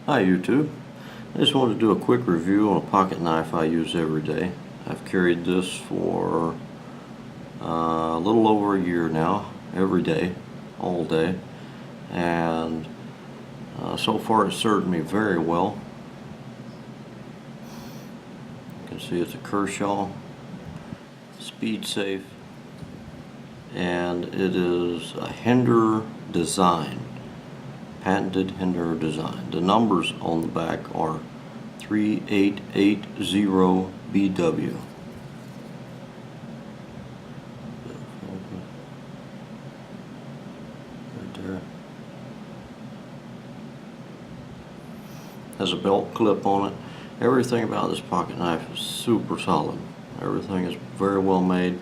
Hi YouTube. I just wanted to do a quick review on a pocket knife I use every day. I've carried this for a little over a year now, every day, all day, and so far it's served me very well. You can see it's a Kershaw Speedsafe, and it is a Hinder design. Patented Hinder design. The numbers on the back are 3880BW. Right there. Has a belt clip on it. Everything about this pocket knife is super solid. Everything is very well made.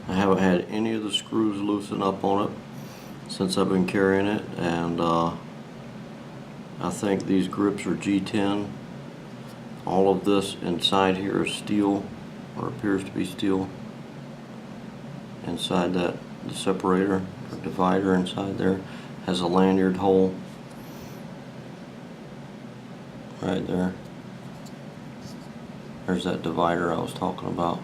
I haven't had any of the screws loosen up on it since I've been carrying it, and I think these grips are G10. All of this inside here is steel, or appears to be steel. Inside that, the separator or divider inside there has a lanyard hole right there. There's that divider I was talking about.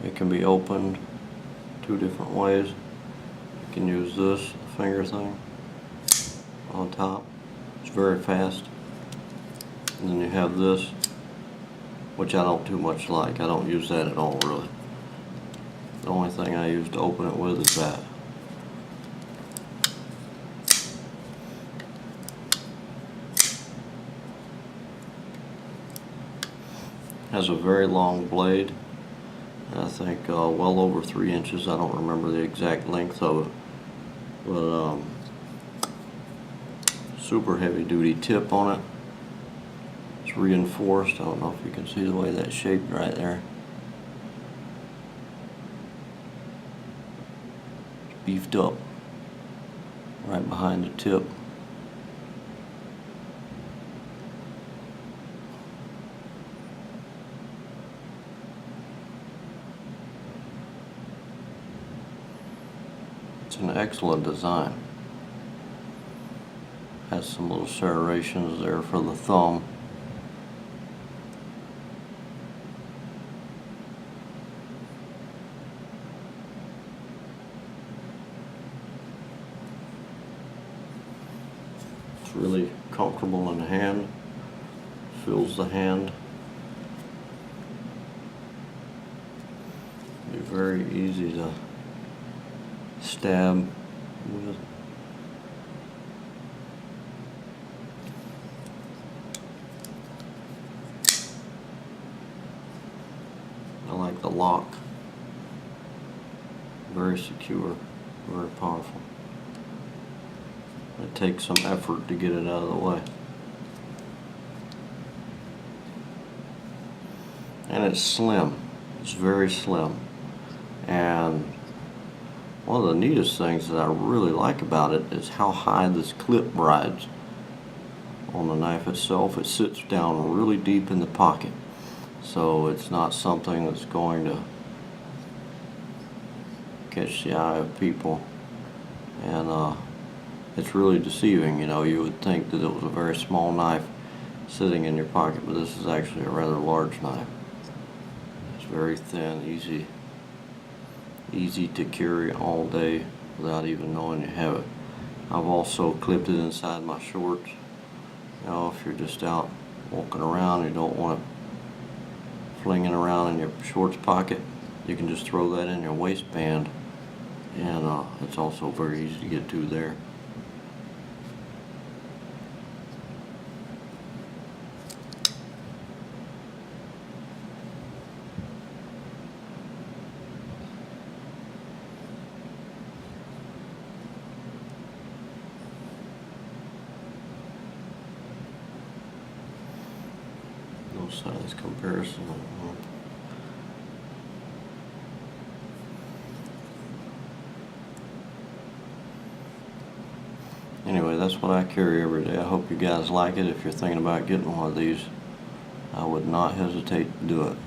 It can be opened two different ways. You can use this finger thing on top. It's very fast. And then you have this, which I don't too much like. I don't use that at all, really. The only thing I use to open it with is that. Has a very long blade. I think well over 3 inches. I don't remember the exact length of it, but super heavy duty tip on it. It's reinforced. I don't know if you can see the way that's shaped right there. It's beefed up right behind the tip. It's an excellent design. Has some little serrations there for the thumb. It's really comfortable in the hand. Fills the hand. Be very easy to stab with. I like the lock. Very secure, very powerful. It takes some effort to get it out of the way. And it's slim. It's very slim. And one of the neatest things that I really like about it is how high this clip rides on the knife itself. It sits down really deep in the pocket, so it's not something that's going to catch the eye of people, and it's really deceiving. You know, you would think that it was a very small knife sitting in your pocket, but this is actually a rather large knife. It's very thin, easy to carry all day without even knowing you have it. I've also clipped it inside my shorts. You know, if you're just out walking around, you don't want it flinging around in your shorts pocket, you can just throw that in your waistband, and it's also very easy to get to there. No size comparison. Anyway, that's what I carry every day. I hope you guys like it. If you're thinking about getting one of these, I would not hesitate to do it.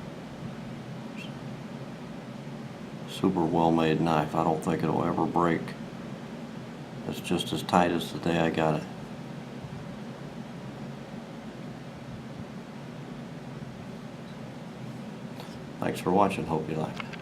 Super well made knife. I don't think it'll ever break. It's just as tight as the day I got it. Thanks for watching. Hope you liked it.